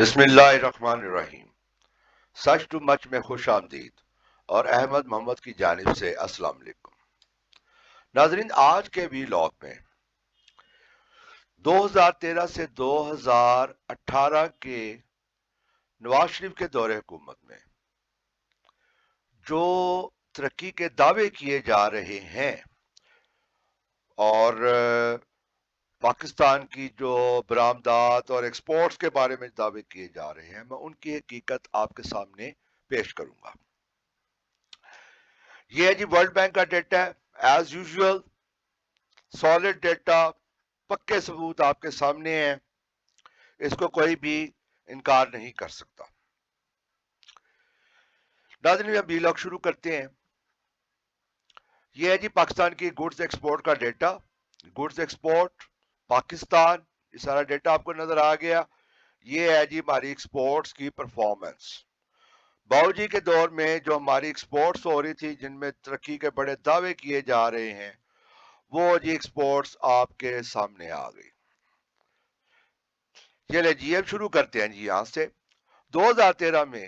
بسم اللہ الرحمن الرحیم۔ سچ ٹو مچ میں خوش آمدید اور احمد محمد کی جانب سے السلام علیکم۔ ناظرین، آج کے ویلاگ میں 2013 سے 2018 کے نواز شریف کے دور حکومت میں جو ترقی کے دعوے کیے جا رہے ہیں اور پاکستان کی جو برآمدات اور ایکسپورٹس کے بارے میں دعوے کیے جا رہے ہیں، میں ان کی حقیقت آپ کے سامنے پیش کروں گا۔ یہ ہے جی ورلڈ بینک کا ڈیٹا ہے، ایز یوزول سالڈ ڈیٹا، پکے ثبوت آپ کے سامنے ہیں، اس کو کوئی بھی انکار نہیں کر سکتا۔ ناظرین، اب ویلاگ شروع کرتے ہیں۔ یہ ہے جی پاکستان کی گڈز ایکسپورٹ کا ڈیٹا، گڈز ایکسپورٹ پاکستان، یہ سارا ڈیٹا آپ کو نظر آ گیا۔ یہ ہے جی ہماری ایکسپورٹس کی پرفارمنس۔ باؤ جی کے دور میں جو ہماری ایکسپورٹس ہو رہی تھی، جن میں ترقی کے بڑے دعوے کیے جا رہے ہیں، وہ جی ایکسپورٹس آپ کے سامنے آ گئی۔ چلے جی اب شروع کرتے ہیں جی یہاں سے۔ 2013 میں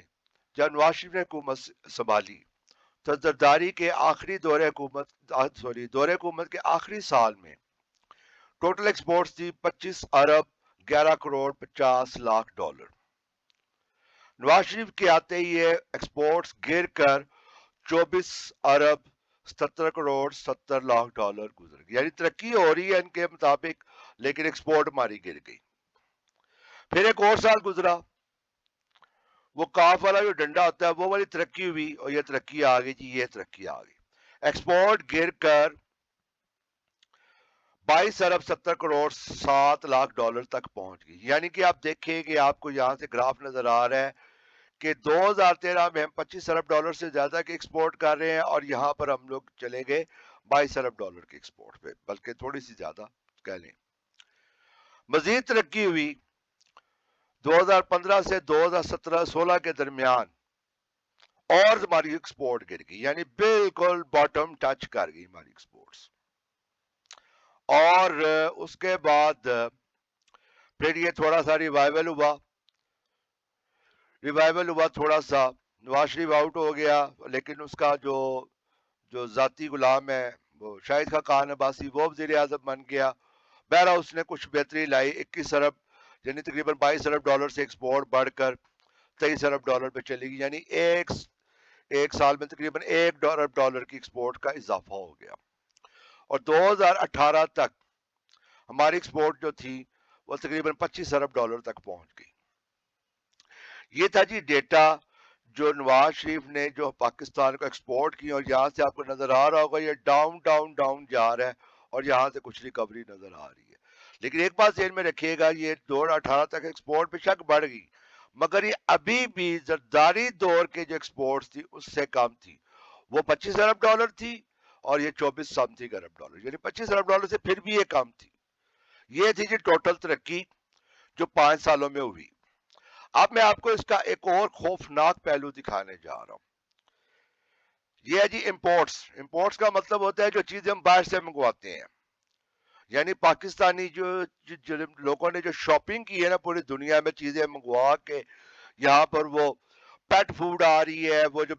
جب نواز شریف نے حکومت سنبھالی تو زرداری کے آخری دور حکومت کے آخری سال میں ٹوٹل ایکسپورٹس تھی 25 ارب 11 کروڑ 50 لاکھ ڈالر۔ نواز شریف کے آتے ہی یہ ایکسپورٹس گر کر 24 ارب 77 کروڑ 70 لاکھ ڈالر گزر گئی، یعنی ترقی ہو رہی ہے ان کے مطابق، لیکن ایکسپورٹ ہماری گر گئی۔ پھر ایک اور سال گزرا، وہ کاف والا جو ڈنڈا ہوتا ہے وہ والی ترقی ہوئی، اور یہ ترقی آ گئی جی، یہ ترقی آ گئی۔ ایکسپورٹ گر کر 22 ارب 70 کروڑ 7 لاکھ ڈالر تک پہنچ گئی۔ یعنی کہ آپ دیکھیں کہ آپ کو یہاں سے گراف نظر آ رہا ہے کہ 2013 میں ہم 25 ارب ڈالر سے زیادہ کے ایکسپورٹ کر رہے ہیں، اور یہاں پر ہم لوگ چلے گئے 22 ارب ڈالر کے ایکسپورٹ پہ، بلکہ تھوڑی سی زیادہ کہہ لیں۔ مزید ترقی ہوئی 2015 سے 2017-16 کے درمیان، اور ہماری ایکسپورٹ گر گئی، یعنی بالکل باٹم ٹچ کر گئی ہماری ایکسپورٹس۔ اور اس کے بعد پھر یہ تھوڑا سا ریوائول ہوا تھوڑا سا، نواز شریف آؤٹ ہو گیا، لیکن اس کا جو ذاتی غلام ہے وہ شاہد خاقان عباسی، وہ وزیر اعظم بن گیا۔ بہرحال اس نے کچھ بہتری لائی، 21 ارب یعنی تقریباً 22 ارب ڈالر سے ایکسپورٹ بڑھ کر 23 ارب ڈالر پہ چلی گئی، یعنی ایک سال میں تقریباً 1 ارب ڈالر کی ایکسپورٹ کا اضافہ ہو گیا۔ اور 2018 تک ہماری ایکسپورٹ جو تھی وہ تقریباً 25 ارب ڈالر تک پہنچ گئی۔ یہ تھا جی ڈیٹا جو نواز شریف نے جو پاکستان کو ایکسپورٹ کی، اور یہاں سے آپ کو نظر آ رہا ہوگا یہ ڈاؤن ڈاؤن ڈاؤن جا رہا ہے، اور یہاں سے کچھ ریکوری نظر آ رہی ہے۔ لیکن ایک بات ذہن میں رکھیے گا، یہ 2018 تک ایکسپورٹ بے شک بڑھ گئی، مگر یہ ابھی بھی زرداری دور کے جو ایکسپورٹس تھی اس سے کم تھی۔ وہ 25 ارب ڈالر تھی، اور یہ 24 سمتھنگ ارب ڈالر، یعنی 25 ارب ڈالر سے پھر بھی یہ کم تھی۔ یہ تھی جی ٹوٹل ترقی جو 5 سالوں میں ہوئی۔ اب میں آپ کو اس کا ایک اور خوفناک پہلو دکھانے جا رہا ہوں۔ یہ ہے جی امپورٹس کا مطلب ہوتا ہے جو چیزیں ہم باہر سے منگواتے ہیں، یعنی پاکستانی جو لوگوں نے جو شاپنگ کی ہے نا پوری دنیا میں چیزیں منگوا کے، یہاں پر وہ پیٹ فوڈ آ رہی ہے، وہ جو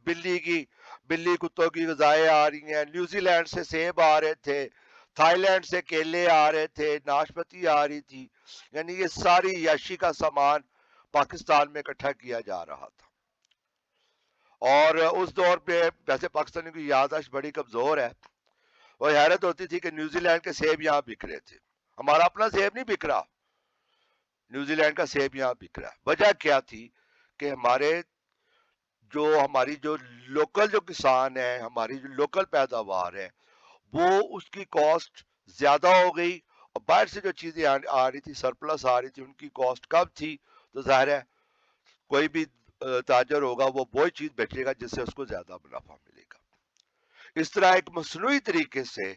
بلی کتوں کی غذائیں آ رہی ہیں، نیوزی لینڈ سے سیب آ رہے تھے، تھائی لینڈ سے کیلے آ رہے تھے، ناشپتی آ رہی تھی، یعنی یہ ساری عیاشی کا سامان پاکستان میں اکٹھا کیا جا رہا تھا۔ اور اس دور پہ ویسے پاکستانی کی یادداشت بڑی کمزور ہے، وہ حیرت ہوتی تھی کہ نیوزی لینڈ کے سیب یہاں بک رہے تھے، ہمارا اپنا سیب نہیں بک رہا، نیوزی لینڈ کا سیب یہاں بک رہا ہے۔ وجہ کیا تھی کہ ہماری جو لوکل جو کسان ہے، ہماری جو لوکل پیداوار ہے، وہ اس کی کاسٹ زیادہ ہو گئی، اور باہر سے جو چیزیں آ رہی تھی، سرپلس آ رہی تھی، ان کی کاسٹ کم تھی، تو ظاہر ہے کوئی بھی تاجر ہوگا وہ وہی چیز بیچے گا جس سے اس کو زیادہ منافع ملے گا۔ اس طرح ایک مصنوعی طریقے سے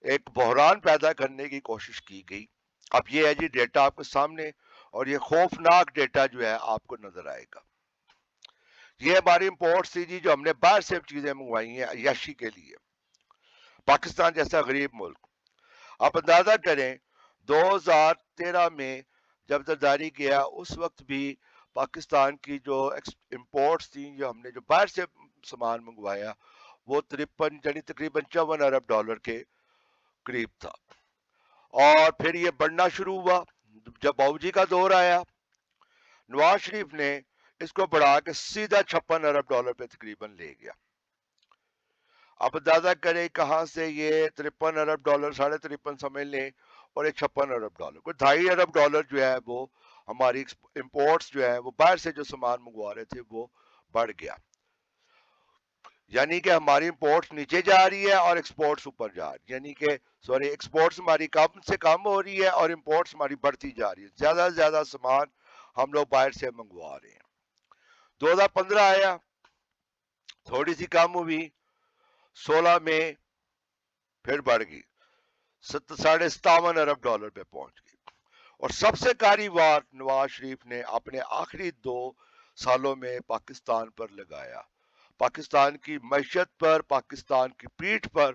ایک بحران پیدا کرنے کی کوشش کی گئی۔ اب یہ ہے جی ڈیٹا آپ کے سامنے، اور یہ خوفناک ڈیٹا جو ہے آپ کو نظر آئے گا۔ یہ ہماری امپورٹس تھی جی جو ہم نے باہر سے چیزیں منگوائی ہیں عیاشی کے لیے، پاکستان جیسا غریب ملک۔ آپ اندازہ کریں 2013 میں جب زرداری کیا اس وقت بھی پاکستان کی جو امپورٹس تھیں، جو ہم نے جو باہر سے سامان منگوایا، وہ 53 یعنی تقریباً 54 ارب ڈالر کے قریب تھا. اور پھر یہ بڑھنا شروع ہوا. جب باؤ جی کا دور آیا، نواز شریف نے اس کو بڑھا کے سیدھا 56 ارب ڈالر پہ تقریباً لے گیا. اب اندازہ کریں کہاں سے یہ 53 ارب ڈالر، 53.5 سمجھ لیں، اور یہ 56 ارب ڈالر، کوئی 2.5 ارب ڈالر جو ہے وہ ہماری امپورٹس جو ہے وہ باہر سے جو سامان منگوا رہے تھے وہ بڑھ گیا. یعنی کہ ہماری امپورٹس نیچے جا رہی ہے اور ایکسپورٹس اوپر جا رہی ہے، یعنی کہ سوری ایکسپورٹس ہماری کم سے کم ہو رہی ہے اور امپورٹس ہماری بڑھتی جا رہی ہے. زیادہ سے زیادہ سامان ہم لوگ باہر سے منگوا رہے ہیں. 2015 آیا، تھوڑی سی کم ہوئی، 16 میں پھر بڑھ گئی، 57.5 ارب ڈالر پہ پہنچ گئی. اور سب سے کاری وار نواز شریف نے اپنے آخری 2 سالوں میں پاکستان پر لگایا. پاکستان کی معیشت پر، پاکستان کی پیٹھ پر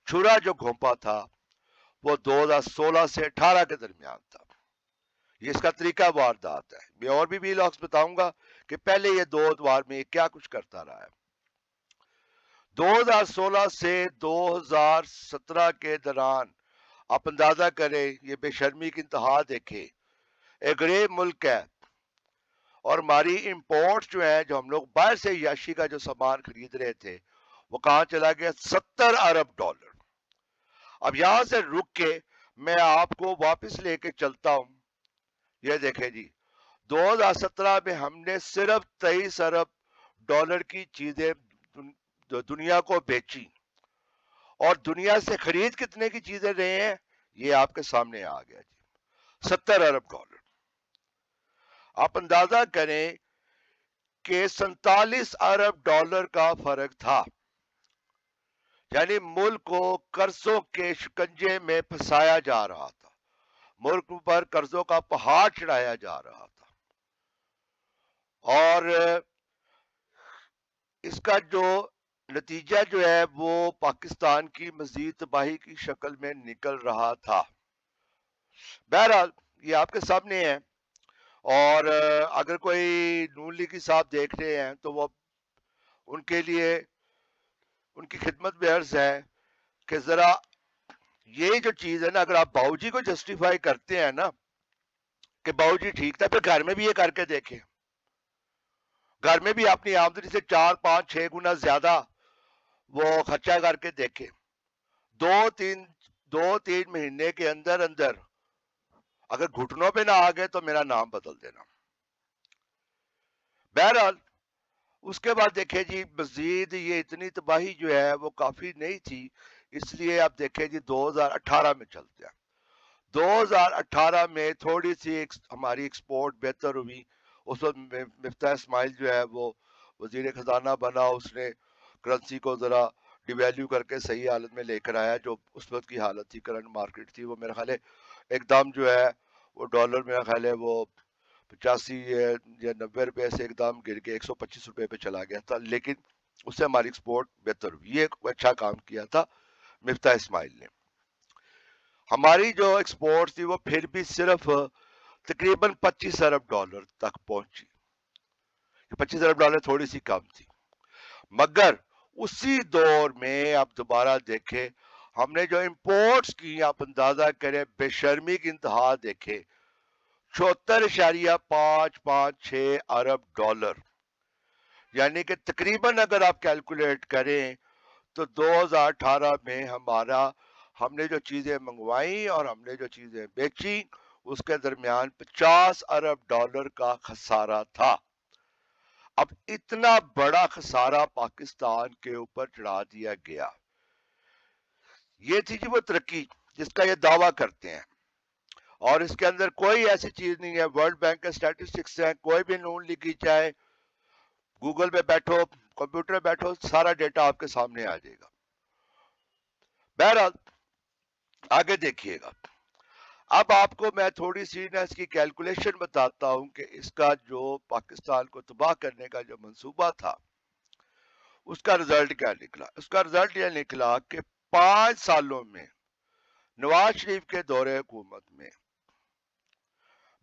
چھرا جو گھونپا تھا وہ 2016 سے 18 کے درمیان تھا. یہ اس کا طریقہ واردات ہے. میں اور بھی ویلاگز بتاؤں گا کہ پہلے یہ 2 ادوار میں یہ کیا کچھ کرتا رہا ہے. 2016 سے 2017 کے دوران آپ اندازہ کریں، یہ بے شرمی کی انتہا دیکھیں. ایک غریب ملک ہے اور ہماری امپورٹس جو ہیں، جو ہم لوگ باہر سے یاشی کا جو سامان خرید رہے تھے، وہ کہاں چلا گیا؟ 70 ارب ڈالر. اب یہاں سے رک کے میں آپ کو واپس لے کے چلتا ہوں. یہ دیکھیں جی، 2017 میں ہم نے صرف 23 ارب ڈالر کی چیزیں دنیا کو بیچی، اور دنیا سے خرید کتنے کی چیزیں رہے ہیں یہ آپ کے سامنے آ گیا جی، 70 ارب ڈالر. آپ اندازہ کریں کہ 47 ارب ڈالر کا فرق تھا. یعنی ملک کو قرضوں کے شکنجے میں پھنسایا جا رہا تھا، ملک پر قرضوں کا پہاڑ چڑھایا جا رہا تھا. اور اس کا جو نتیجہ جو ہے وہ پاکستان کی مزید تباہی کی شکل میں نکل رہا تھا. بہرحال یہ آپ کے سامنے ہے. اور اگر کوئی نون لیگی صاحب دیکھ رہے ہیں تو وہ ان کے لیے ان کی خدمت میں عرض ہے کہ ذرا یہ جو چیز ہے نا، اگر آپ باؤ جی کو جسٹیفائی کرتے ہیں نا کہ باؤ جی ٹھیک تھا، پھر گھر میں بھی یہ کر کے دیکھیں. گھر میں بھی اپنی آمدنی سے 4 5 6 گنا زیادہ وہ خرچہ کر کے دیکھیں. 2 3 مہینے کے اندر اندر اگر گھٹنوں پہ نہ آ گئے تو میرا نام بدل دینا. بہرحال اس کے بعد دیکھیں جی، مزید یہ اتنی تباہی جو ہے وہ کافی نہیں تھی، اس لیے آپ دیکھیں جی 2018 میں چلتے ہیں. 2018 میں تھوڑی سی ہماری ایکسپورٹ بہتر ہوئی. اس وقت مفتاح اسماعیل جو ہے وہ وزیر خزانہ بنا، اس نے کرنسی کو ذرا ڈیویلیو کر کے صحیح حالت میں لے کر آیا. جو اس وقت کی حالت تھی، کرنٹ مارکیٹ تھی، وہ میرا خیال ہے ایک دم جو ہے وہ ڈالر میرا خیال ہے وہ 85 یا 90 روپے سے ایک دم گر کے 125 روپے پہ چلا گیا تھا. لیکن اس سے ہماری ایکسپورٹ بہتر ہوئی. یہ اچھا کام کیا تھا مفتاح اسماعیل نے. ہماری جو ایکسپورٹ تھی وہ پھر بھی صرف تقریباً 25 ارب ڈالر تک پہنچی. 25 ارب ڈالر تھوڑی سی کم تھی. مگر اسی دور میں آپ دوبارہ دیکھیں، ہم نے جو امپورٹس کی، آپ اندازہ کریں، بے شرمی کی انتہا دیکھیں، 74.556 ارب ڈالر. یعنی کہ تقریباً اگر آپ کیلکولیٹ کریں تو 2018 میں ہم نے جو چیزیں منگوائیں اور ہم نے جو چیزیں بیچی، اس کے درمیان 50 ارب ڈالر کا خسارہ تھا. اب اتنا بڑا خسارہ پاکستان کے اوپر چڑھا دیا گیا. یہ تھی جی وہ ترقی جس کا یہ دعویٰ کرتے ہیں، اور اس کے اندر کوئی ایسی چیز نہیں ہے. ورلڈ بینک کے اسٹیٹسٹکس ہیں، کوئی بھی نون لکھی چاہے گوگل پہ بیٹھو، کمپیوٹر پہ بیٹھو، سارا ڈیٹا آپ کے سامنے آ جائے گا. بہرحال آگے دیکھیے گا. اب آپ کو میں تھوڑی سی نا اس کی کیلکولیشن بتاتا ہوں کہ اس کا جو پاکستان کو تباہ کرنے کا جو منصوبہ تھا اس کا رزلٹ کیا نکلا. اس کا رزلٹ یہ نکلا کہ 5 سالوں میں نواز شریف کے دور حکومت میں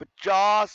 50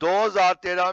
2013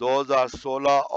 2016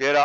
13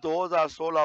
2016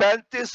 35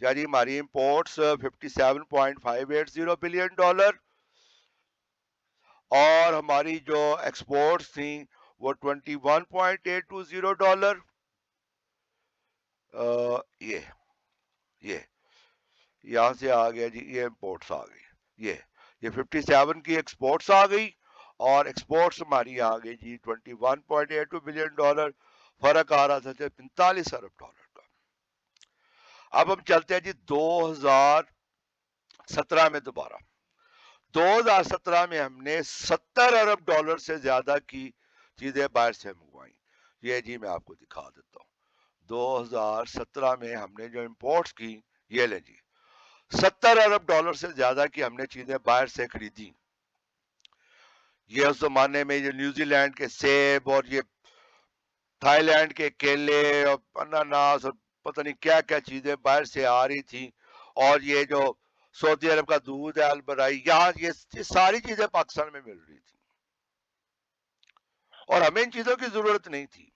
یعنی ہماری امپورٹس $57.580 بلین اور ہماری جو ایکسپورٹس تھیں وہ $21.820. یہ یہ یہاں سے آ گیا جی، یہ امپورٹس آ گئی، یہ 57 کی ایکسپورٹس آ گئی اور ایکسپورٹس ہماری آ گئی جی $21.82 بلین. فرق آ رہا تھا $45 ارب کا. اب ہم چلتے ہیں جی 2017 میں دوبارہ. 2017 میں ہم نے $70 ارب سے زیادہ کی چیزیں باہر سے منگوائیں. یہ جی میں آپ کو دکھا دیتا ہوں. 2017 میں ہم نے جو امپورٹس کی، یہ لیں جی، $70 ارب سے زیادہ کی ہم نے چیزیں باہر سے خریدی. یہ اس زمانے میں یہ نیوزی لینڈ کے سیب اور یہ تھائی لینڈ کے کیلے اور اناناس اور پتہ نہیں کیا کیا چیزیں باہر سے آ رہی تھیں، اور یہ جو سعودی عرب کا دودھ ہے البرائی، یہاں یہ ساری چیزیں پاکستان میں مل رہی تھی اور ہمیں ان چیزوں کی ضرورت نہیں تھی.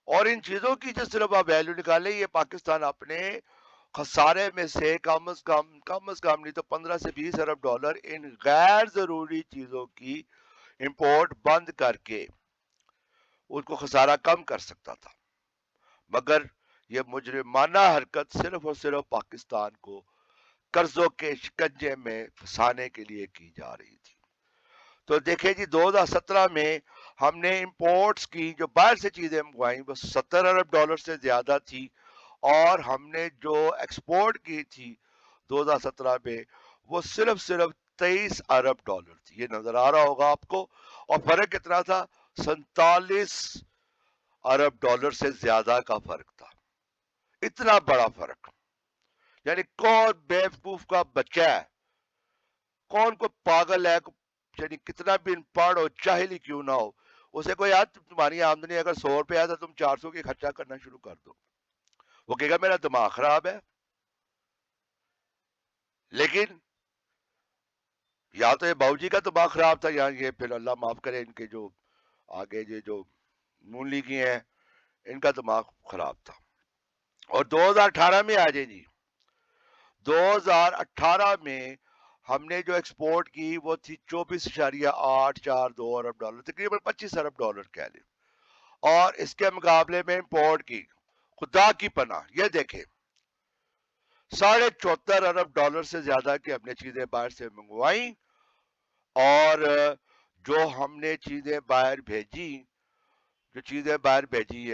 اور ان چیزوں کی جو صرف آپ ویلیو نکالیں، یہ پاکستان اپنے خسارے میں سے کم از کم نہیں تو $15 سے $20 ارب ان غیر ضروری چیزوں کی امپورٹ بند کر کے اس کو خسارہ کم کر سکتا تھا. مگر یہ مجرمانہ حرکت صرف اور صرف پاکستان کو قرضوں کے شکنجے میں پھنسانے کے لیے کی جا رہی تھی. تو دیکھیں جی 2017 میں ہم نے امپورٹس کی جو باہر سے چیزیں منگوائیں وہ $70 ارب سے زیادہ تھی، اور ہم نے جو ایکسپورٹ کی تھی 2017 میں وہ صرف $23 ارب تھی. یہ نظر آ رہا ہوگا آپ کو. اور فرق کتنا تھا؟ $47 ارب سے زیادہ کا فرق تھا. اتنا بڑا فرق. یعنی کون بیوقوف کا بچہ ہے، کون کو پاگل ہے، یعنی کتنا بھی ان پڑھ ہو جاہل ہی کیوں نہ ہو، اسے کوئی یاد تمہاری آمدنی اگر $100 ہے تو تم 400 کی خرچہ کرنا شروع کر دو، وہ کہے گا میرا دماغ خراب ہے. لیکن یا تو یہ باؤ جی کا دماغ خراب تھا، یا یہ پھر اللہ معاف کرے ان کے جو آگے یہ جو نون لیگی ہیں ان کا دماغ خراب تھا. اور 2018 میں آ جائے جی، 2018 میں ہم نے جو ایکسپورٹ کی وہ تھی $24.842 ارب، تقریباً $25 ارب کہہ لیں. اور اس کے مقابلے میں امپورٹ کی، خدا کی پناہ یہ دیکھیں، $74 ارب سے زیادہ کی ہم نے چیزیں باہر سے منگوائیں، اور جو ہم نے چیزیں باہر بھیجی، یہ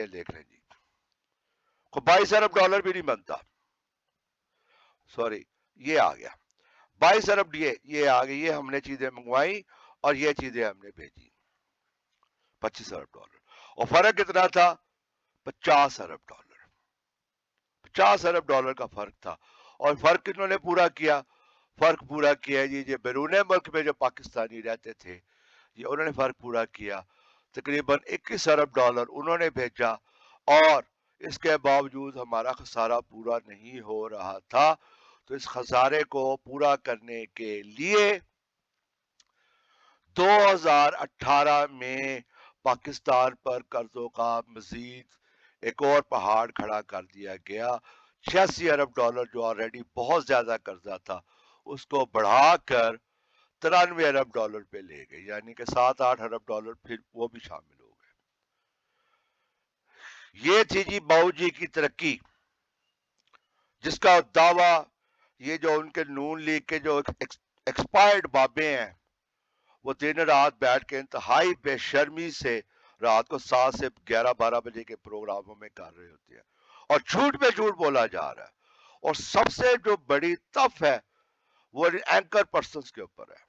دیکھ لیں جی، 22 ارب بھی نہیں بنتا. سوری، یہ آ گیا 22 ارب، یہ آ گئی. یہ ہم نے چیزیں منگوائی اور یہ چیزیں ہم نے بھیجی، $25 ارب. اور فرق کتنا تھا؟ $50 ارب. $50 ارب کا فرق تھا. اور فرق انہوں نے پورا کیا، جی یہ بیرون ملک میں جو پاکستانی رہتے تھے، یہ انہوں نے فرق پورا کیا. تقریباً $21 ارب انہوں نے بھیجا، اور اس کے باوجود ہمارا خسارہ پورا نہیں ہو رہا تھا. تو اس خسارے کو پورا کرنے کے لیے 2018 میں پاکستان پر قرضوں کا مزید ایک اور پہاڑ کھڑا کر دیا گیا. $86 ارب جو آلریڈی بہت زیادہ قرضہ تھا اس کو بڑھا کر $93 ارب پہ لے گئے، یعنی کہ $7-8 ارب پھر وہ بھی شامل ہو گئے. یہ تھی جی باؤ جی کی ترقی، جس کا دعویٰ یہ جو ان کے نون لیگ کے جو ایکسپائرڈ بابے ہیں وہ دن رات بیٹھ کے انتہائی بے شرمی سے رات کو 7 سے 11-12 بجے کے پروگراموں میں کر رہے ہوتے ہیں، اور جھوٹ پہ جھوٹ بولا جا رہا ہے. اور سب سے جو بڑی تف ہے وہ اینکر پرسنز کے اوپر ہے.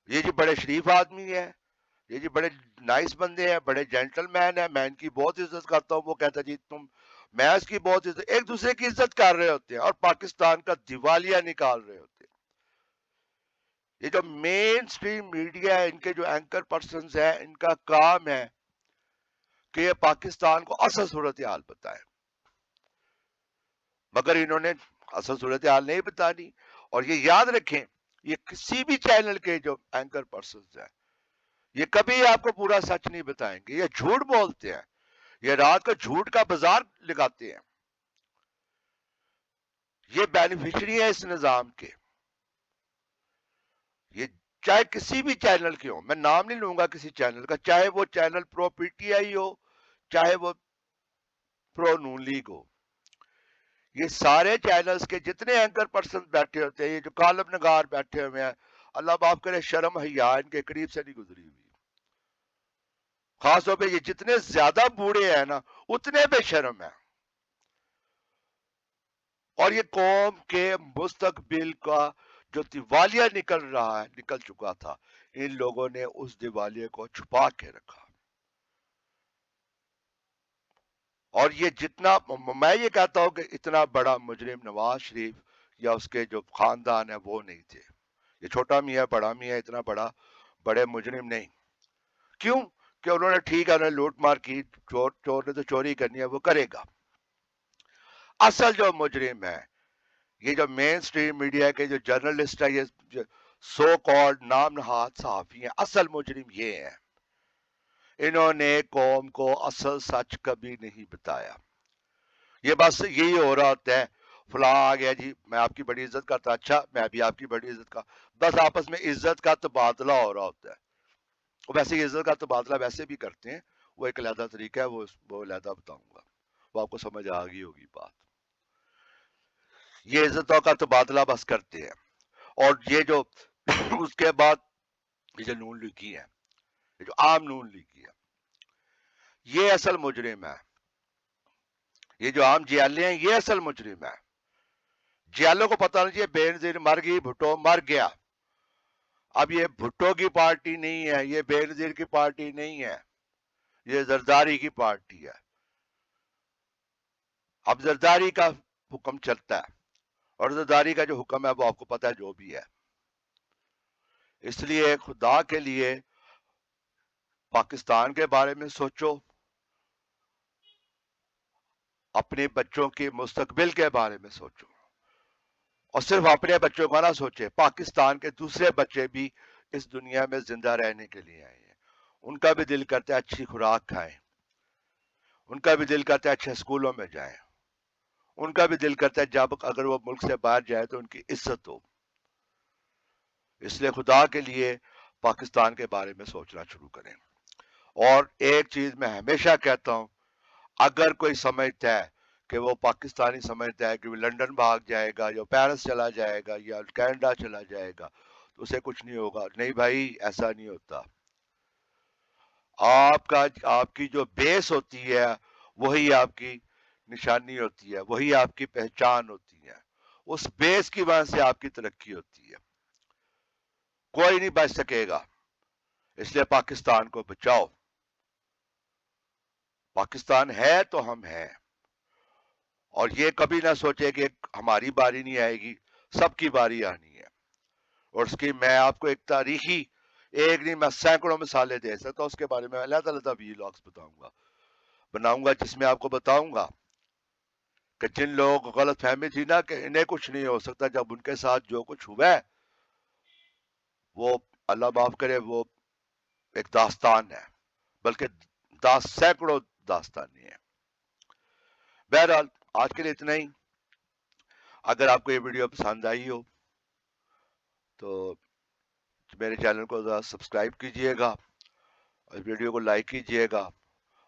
یہ جی بڑے شریف آدمی ہے، یہ جی بڑے نائس بندے ہیں، بڑے جینٹل مین ہیں، میں ان کی بہت عزت کرتا ہوں. وہ کہتا جی میں اس کی بہت عزت، ایک دوسرے کی عزت کر رہے ہوتے ہیں اور پاکستان کا دیوالیہ نکال رہے ہوتے ہیں. یہ جو مین سٹریم میڈیا ہے، ان کے جو اینکر پرسنز ہیں، ان کا کام ہے کہ یہ پاکستان کو اصل صورتحال بتائیں، مگر انہوں نے اصل صورتحال نہیں بتانی. اور یہ یاد رکھیں، یہ کسی بھی چینل کے جو اینکر پرسنز ہیں یہ کبھی آپ کو پورا سچ نہیں بتائیں گے، یہ جھوٹ بولتے ہیں، یہ رات کو جھوٹ کا بازار لگاتے ہیں. یہ بینیفیشری ہے اس نظام کے. یہ چاہے کسی بھی چینل کے ہوں، میں نام نہیں لوں گا کسی چینل کا، چاہے وہ channel pro P T I ہو، چاہے وہ پرو نون لیگ ہو. یہ سارے چینلز کے جتنے اینکر پرسن بیٹھے ہوتے ہیں، یہ جو کالم نگار بیٹھے ہوئے ہیں، اللہ معاف کرے شرم حیا ان کے قریب سے نہیں گزری ہوئی. خاص طور پہ یہ جتنے زیادہ بوڑھے ہیں نا اتنے بے شرم ہیں. اور یہ قوم کے مستقبل کا جو دیوالیہ نکل رہا ہے، نکل چکا تھا، ان لوگوں نے اس دیوالیے کو چھپا کے رکھا. اور یہ جتنا میں یہ کہتا ہوں کہ اتنا بڑا مجرم نواز شریف یا اس کے جو خاندان ہے وہ نہیں تھے. یہ چھوٹا میاں بڑا میاں اتنا بڑے مجرم نہیں. کیوں کہ انہوں نے ٹھیک ہے، انہوں نے لوٹ مار کی، چور نے تو چوری کرنی ہے وہ کرے گا. اصل جو مجرم ہے، یہ جو مین سٹریم میڈیا کے جو جرنلسٹ ہے، یہ سو کالڈ نام نہاد صحافی ہیں، اصل مجرم یہ ہیں. انہوں نے قوم کو اصل سچ کبھی نہیں بتایا. یہ بس یہی ہو رہا ہوتا ہے، فلاں آ گیا جی میں آپ کی بڑی عزت کرتا، اچھا میں بھی آپ کی بڑی عزت کا، بس آپس میں عزت کا تبادلہ ہو رہا ہوتا ہے. ویسے یہ عزت کا تبادلہ ویسے بھی کرتے ہیں، وہ ایک علیحدہ طریقہ ہے، وہ علیحدہ بتاؤں گا، وہ آپ کو سمجھ آ گئی ہوگی بات. یہ عزتوں کا تبادلہ بس کرتے ہیں. اور یہ جو اس کے بعد یہ جو نون لیگی ہے، یہ جو عام نون لیگی ہے، یہ اصل مجرم ہے. یہ جو عام جیالے ہیں یہ اصل مجرم ہے. جیالوں کو پتہ نہیں، بے نظیر مر گئی، بھٹو مر گیا. اب یہ بھٹو کی پارٹی نہیں ہے، یہ بے نظیر کی پارٹی نہیں ہے، یہ زرداری کی پارٹی ہے. اب زرداری کا حکم چلتا ہے، اور زرداری کا جو حکم ہے وہ آپ کو پتہ ہے جو بھی ہے. اس لیے خدا کے لیے پاکستان کے بارے میں سوچو، اپنے بچوں کے مستقبل کے بارے میں سوچو. اور صرف اپنے بچوں کا نہ سوچے، پاکستان کے دوسرے بچے بھی اس دنیا میں زندہ رہنے کے لیے آئے ہیں. ان کا بھی دل کرتا ہے اچھی خوراک کھائیں، ان کا بھی دل کرتا ہے اچھے اسکولوں میں جائیں، ان کا بھی دل کرتا ہے جب اگر وہ ملک سے باہر جائے تو ان کی عزت ہو. اس لیے خدا کے لیے پاکستان کے بارے میں سوچنا شروع کریں. اور ایک چیز میں ہمیشہ کہتا ہوں، اگر کوئی سمجھتا ہے کہ وہ پاکستانی سمجھتا ہے کہ وہ لندن بھاگ جائے گا یا پیرس چلا جائے گا یا کینیڈا چلا جائے گا تو اسے کچھ نہیں ہوگا، نہیں بھائی ایسا نہیں ہوتا. آپ کی جو بیس ہوتی ہے وہی آپ کی نشانی ہوتی ہے، وہی آپ کی پہچان ہوتی ہے. اس بیس کی وجہ سے آپ کی ترقی ہوتی ہے. کوئی نہیں بچ سکے گا. اس لیے پاکستان کو بچاؤ. پاکستان ہے تو ہم ہیں. اور یہ کبھی نہ سوچے کہ ہماری باری نہیں آئے گی، سب کی باری آنی ہے. اور اس کی میں آپ کو ایک تاریخی، ایک نہیں میں سینکڑوں مثالیں دے سکتا ہوں. اس کے بارے میں اللہ تعالیٰ ویلاگز بناؤں گا جس میں آپ کو بتاؤں گا کہ جن لوگوں کو غلط فہمی تھی نا کہ انہیں کچھ نہیں ہو سکتا، جب ان کے ساتھ جو کچھ ہوا ہے وہ اللہ معاف کرے وہ ایک داستان ہے، بلکہ سینکڑوں داستانی ہے. بہرحال آج کے لیے اتنا ہی. اگر آپ کو یہ ویڈیو پسند آئی ہو تو میرے چینل کو ذرا سبسکرائب کیجئے گا، اور ویڈیو کو لائک کیجئے گا،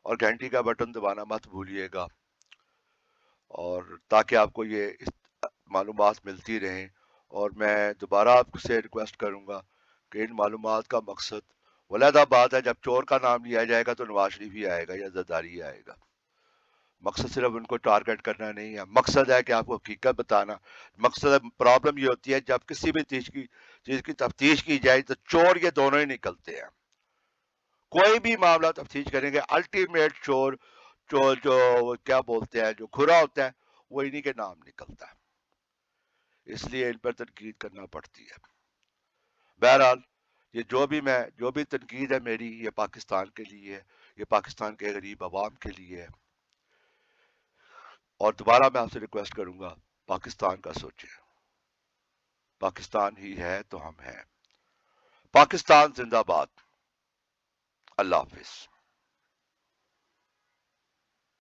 اور گھنٹی کا بٹن دبانا مت بھولیے گا، اور تاکہ آپ کو یہ معلومات ملتی رہیں. اور میں دوبارہ آپ سے ریکویسٹ کروں گا کہ ان معلومات کا مقصد ولیدہ بات ہے، جب چور کا نام لیا جائے گا تو نواز شریف ہی آئے گا یا زرداری ہی آئے گا. مقصد صرف ان کو ٹارگٹ کرنا نہیں ہے، مقصد ہے کہ آپ کو حقیقت بتانا. مقصد پرابلم یہ ہوتی ہے جب کسی بھی چیز کی تفتیش کی جائے تو چور یہ دونوں ہی نکلتے ہیں. کوئی بھی معاملہ تفتیش کریں گے الٹیمیٹ چور جو کیا بولتے ہیں جو کھرا ہوتا ہے وہ انہی کے نام نکلتا ہے. اس لیے ان پر تنقید کرنا پڑتی ہے. بہرحال یہ جو بھی تنقید ہے میری، یہ پاکستان کے لیے ہے، یہ پاکستان کے غریب عوام کے لیے ہے. اور دوبارہ میں آپ سے ریکویسٹ کروں گا، پاکستان کا سوچیں. پاکستان ہی ہے تو ہم ہیں. پاکستان زندہ باد. اللہ حافظ.